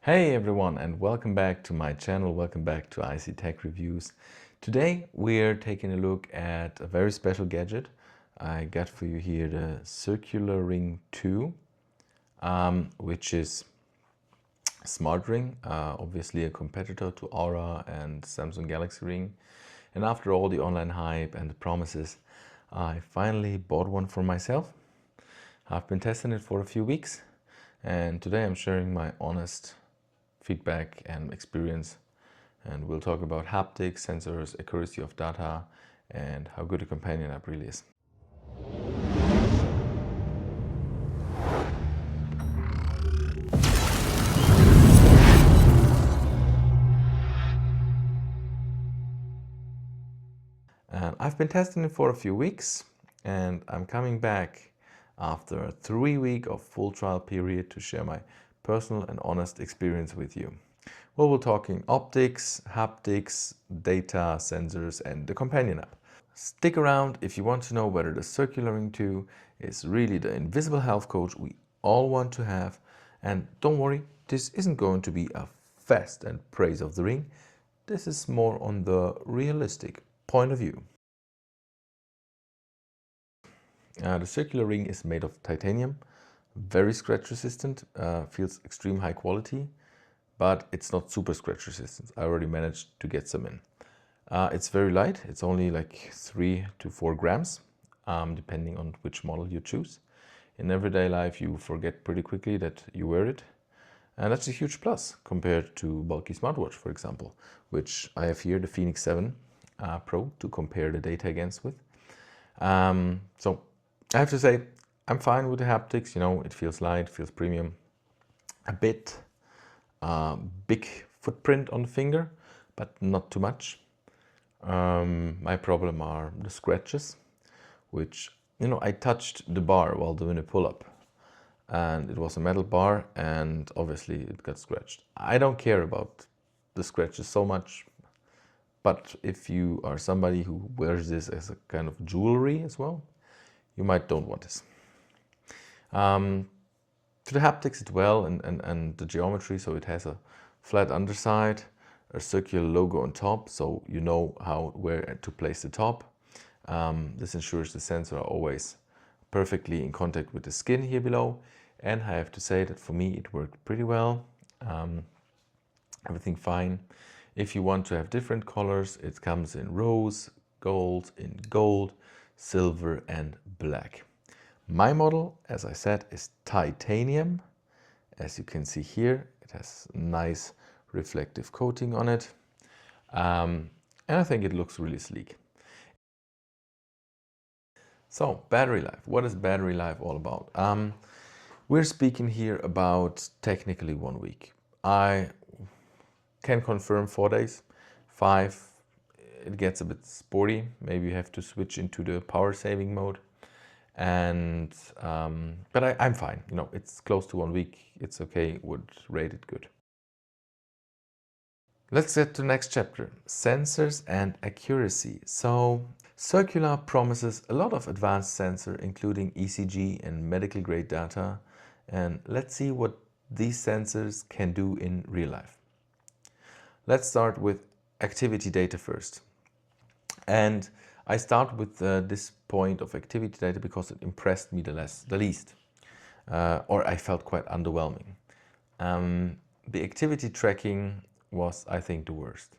Hey everyone, and welcome back to my channel. Welcome back to IC Tech Reviews. Today we're taking a look at a very special gadget. I got for you here the Circular Ring 2, which is a smart ring, obviously a competitor to Aura and Samsung Galaxy Ring. And after all the online hype and the promises, I finally bought one for myself. I've been testing it for a few weeks, and today I'm sharing my honest feedback and experience, and we'll talk about haptics, sensors, accuracy of data, and how good a companion app really is. And I've been testing it for a few weeks, and I'm coming back after a 3-week of full trial period to share my personal and honest experience with you. Well, we're talking optics, haptics, data, sensors, and the companion app. Stick around if you want to know whether the Circular Ring 2 is really the invisible health coach we all want to have. And don't worry, this isn't going to be a fast and praise of the ring. This is more on the realistic point of view. The Circular Ring is made of titanium, very scratch resistant, feels extreme high quality, but it's not super scratch resistant. I already managed to get some in. It's very light. It's only like 3 to 4 grams, depending on which model you choose. In everyday life, you forget pretty quickly that you wear it. And that's a huge plus compared to bulky smartwatch, for example, which I have here, the Phoenix 7 Pro, to compare the data against with. So I have to say, I'm fine with the haptics. You know, it feels light, feels premium. A bit big footprint on the finger, but not too much. My problem are the scratches, which, you know, I touched the bar while doing a pull-up, and it was a metal bar, and obviously it got scratched. I don't care about the scratches so much, but if you are somebody who wears this as a kind of jewelry as well, you might don't want this. To the haptics it well, and the geometry, so it has a flat underside, a circular logo on top, so you know where to place the top. This ensures the sensor are always perfectly in contact with the skin here below, and I have to say that for me it worked pretty well. Everything fine. If you want to have different colors, it comes in rose, gold, silver and black. My model, as I said, is titanium. As you can see here, it has nice reflective coating on it. And I think it looks really sleek. So, battery life. What is battery life all about? We're speaking here about technically 1 week. I can confirm 4 days. 5, it gets a bit sporty. Maybe you have to switch into the power saving mode. And but I'm fine. You know, it's close to 1 week. It's okay. Would rate it good. Let's get to the next chapter, sensors and accuracy. So Circular promises a lot of advanced sensor, including ECG and medical grade data. And let's see what these sensors can do in real life. Let's start with activity data first. And I start with this point of activity data because it impressed me the least, or I felt quite underwhelming. The activity tracking was, I think, the worst.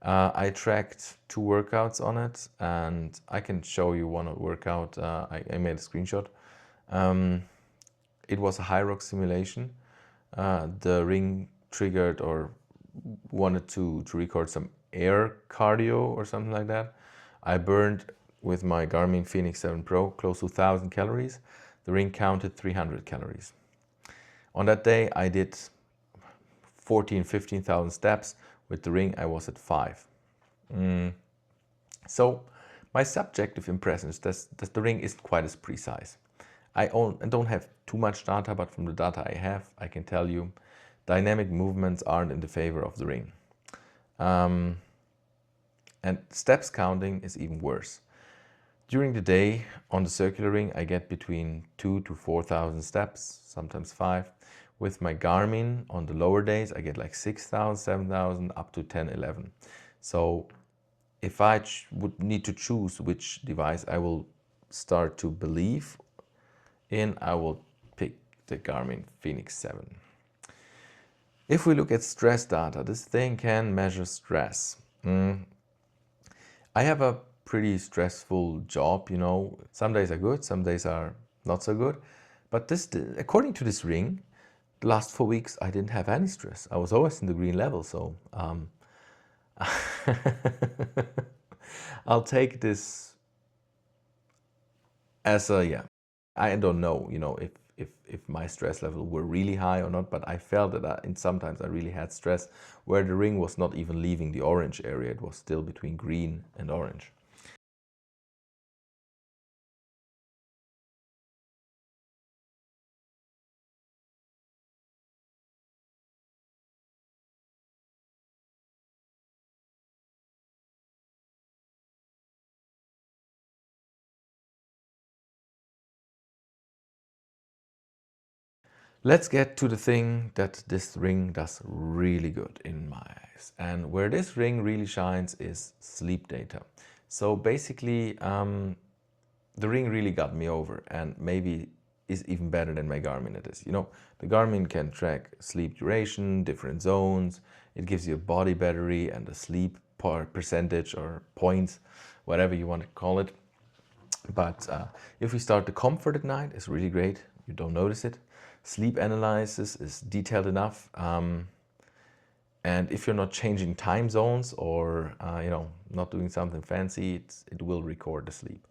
I tracked 2 workouts on it, and I can show you one workout. I made a screenshot. It was a high rock simulation. The ring triggered or wanted to record some air cardio or something like that. I burned with my Garmin Phoenix 7 Pro close to 1,000 calories. The ring counted 300 calories. On that day I did 15,000 steps. With the ring I was at 5. So my subjective impression is that the ring isn't quite as precise. I don't have too much data, but from the data I have, I can tell you dynamic movements aren't in the favor of the ring. And steps counting is even worse. During the day on the Circular Ring I get between 2,000 to 4,000 steps, sometimes 5, With my Garmin, on the lower days, I get like 6,000, 7,000, up to 10, 11. So if I would need to choose which device I will start to believe in, I will pick the Garmin Fenix 7. If we look at stress data, this thing can measure stress. I have a pretty stressful job, you know. Some days are good, some days are not so good. But this, according to this ring, the last 4 weeks I didn't have any stress. I was always in the green level, so I'll take this as a, yeah. I don't know, you know, if my stress level were really high or not, but I felt that sometimes I really had stress where the ring was not even leaving the orange area. It was still between green and orange. Let's get to the thing that this ring does really good in my eyes. And where this ring really shines is sleep data. So basically, the ring really got me over, and maybe is even better than my Garmin it is. You know, the Garmin can track sleep duration, different zones. It gives you a body battery and a sleep percentage or points, whatever you want to call it. But if we start the comfort at night, it's really great. You don't notice it. Sleep analysis is detailed enough. And if you're not changing time zones or you know, not doing something fancy, it will record the sleep.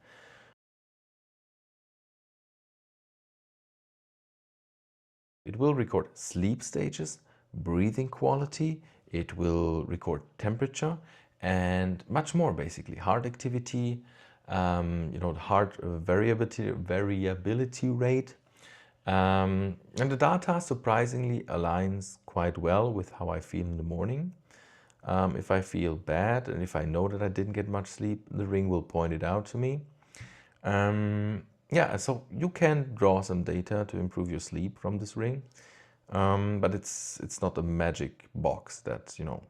It will record sleep stages, breathing quality, it will record temperature, and much more, basically. Heart activity, you know, the heart variability rate. And the data surprisingly aligns quite well with how I feel in the morning. If I feel bad and if I know that I didn't get much sleep, the ring will point it out to me. Yeah, so you can draw some data to improve your sleep from this ring, but it's not a magic box that, you know,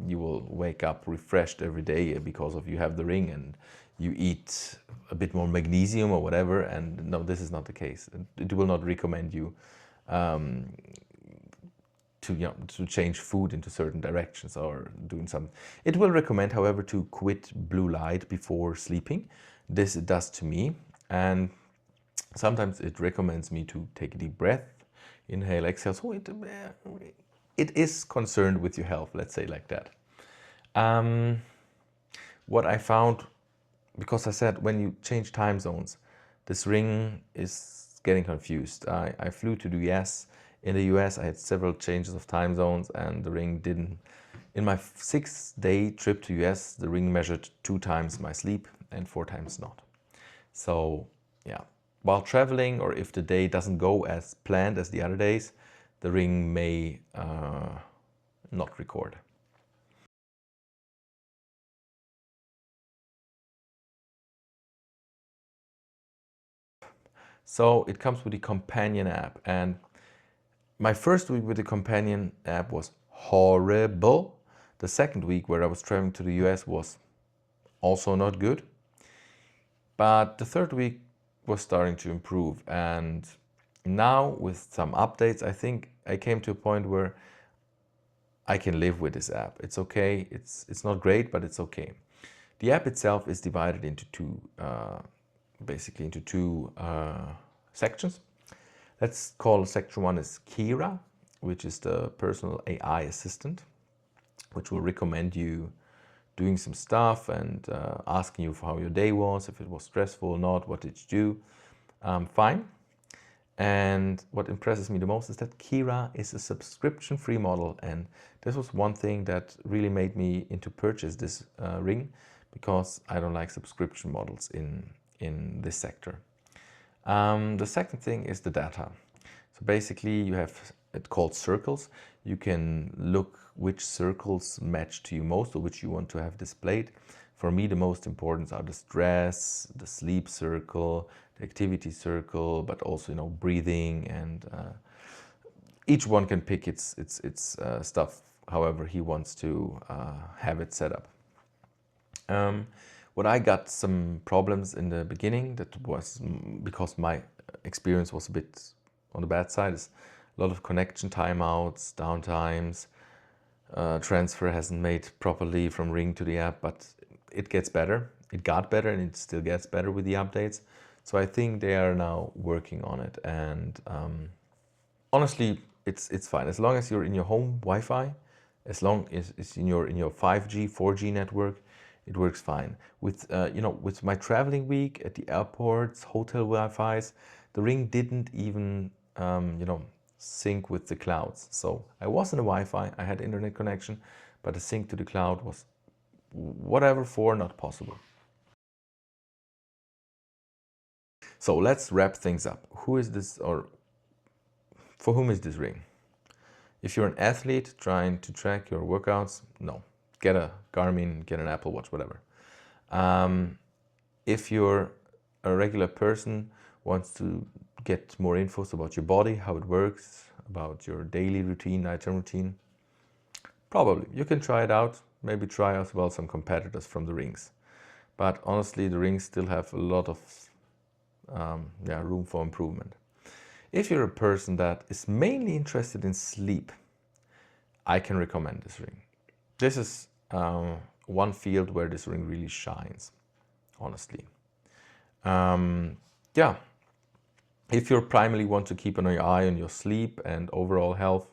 you will wake up refreshed every day because of you have the ring and you eat a bit more magnesium or whatever. And no, this is not the case. It will not recommend you to change food into certain directions or doing some. It will recommend, however, to quit blue light before sleeping. This it does to me, and sometimes it recommends me to take a deep breath, inhale, exhale. So it is concerned with your health, let's say like that. What I found, because I said when you change time zones, this ring is getting confused. I flew to the US. In the US, I had several changes of time zones, and the ring didn't. In my 6-day trip to US, the ring measured 2 times my sleep and 4 times not. So yeah, while traveling, or if the day doesn't go as planned as the other days, the ring may not record. So it comes with the companion app, and my first week with the companion app was horrible. The second week, where I was traveling to the US, was also not good. But the third week was starting to improve, and now with some updates, I think I came to a point where I can live with this app. It's okay. It's not great, but it's okay. The app itself is divided into basically into two sections. Let's call section 1 is Kira, which is the personal AI assistant, which will recommend you doing some stuff and asking you for how your day was, if it was stressful or not, what did you do. Fine. And what impresses me the most is that Kira is a subscription-free model, and this was one thing that really made me into purchase this ring, because I don't like subscription models in this sector. The second thing is the data. So basically you have it called circles. You can look which circles match to you most, or which you want to have displayed. For me, the most important are the stress, the sleep circle, the activity circle, but also, you know, breathing and each one can pick its stuff however he wants to have it set up. What I got some problems in the beginning, that was because my experience was a bit on the bad side, is a lot of connection timeouts, downtimes, transfer hasn't made properly from Ring to the app, but it gets better. It got better and it still gets better with the updates. So I think they are now working on it, and honestly, it's fine as long as you're in your home Wi-Fi, as long as it's in your 5G, 4G network. It works fine. With with my traveling week at the airports, hotel Wi-Fi's, the Ring didn't even sync with the clouds. So I was in the Wi-Fi, I had internet connection, but the sync to the cloud was whatever for not possible. So let's wrap things up. Who is this, or for whom is this Ring? If you're an athlete trying to track your workouts, no. Get a Garmin, get an Apple Watch, whatever. If you're a regular person, wants to get more infos about your body, how it works, about your daily routine, nighttime routine, probably. You can try it out. Maybe try as well some competitors from the Rings. But honestly, the Rings still have a lot of room for improvement. If you're a person that is mainly interested in sleep, I can recommend this Ring. This is one field where this Ring really shines, honestly. If you primarily want to keep an eye on your sleep and overall health,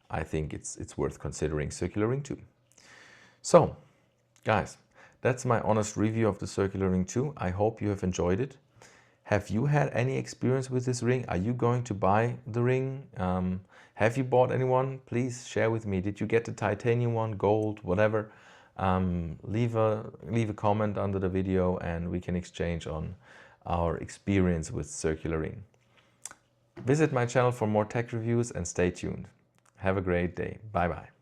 I think it's worth considering Circular Ring 2. So, guys, that's my honest review of the Circular Ring 2. I hope you have enjoyed it. Have you had any experience with this Ring? Are you going to buy the Ring? Have you bought any one? Please share with me. Did you get the titanium one, gold, whatever? Leave a comment under the video and we can exchange on our experience with Circular Ring. Visit my channel for more tech reviews and stay tuned. Have a great day. Bye bye.